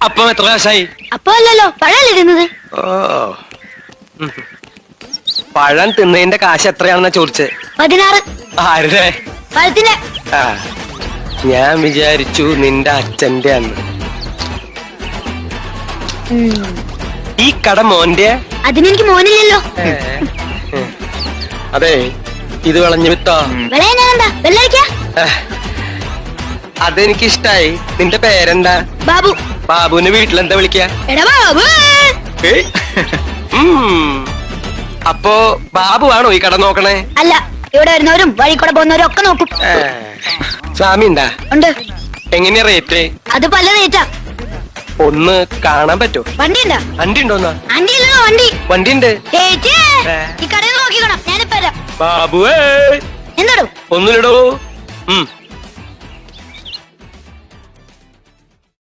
അപ്പൊ എത്ര കാശായി? അപ്പൊ അല്ലല്ലോ, പഴല്ലേ തിന്നത്. ഓ, പഴം തിന്നതിന്റെ കാശ് എത്രയാണെന്നാ ചോദിച്ചേ? 16. ആരുടെ? പഴത്തിന്റെ. ആ, ഞാൻ വിചാരിച്ചു നിന്റെ അച്ഛന്റെ അന്ന്. ഈ കട മോന്റെ? അതിനെനിക്ക് മോനില്ലല്ലോ. അതെ, ഇത് വിളഞ്ഞു വിത്തോ? വിളയാനെന്താ, വെള്ളരിക്ക. അതെനിക്കിഷ്ടായി. നിന്റെ പേരെന്താ? ബാബു. ബാബുവിനെ വീട്ടിലെന്താ വിളിക്ക? എടാ ബാബു. അപ്പോ ബാബു ആണോ ഈ കട നോക്കണേ? അല്ല, ഇവിടെ വരുന്നവരും വഴി കൂടെ പോകുന്നവരും ഒക്കെ നോക്കും. സ്വാമി ഉണ്ടാ? ഉണ്ട്. എങ്ങനെയാ റേറ്റ്? അത് പല റേറ്റാ. ഒന്ന് കാണാൻ പറ്റോ? വണ്ടി ഉണ്ടാ? വണ്ടി ഉണ്ടോന്നാ? വണ്ടി ഇല്ലല്ലോ, വണ്ടി. വണ്ടി ഉണ്ട്. ഈ കടയിൽ നോക്കിക്കോണം, ഞാനിപ്പോ വരാം. ബാബുവേ, എന്താടോ? ഒന്നുമില്ലടോ.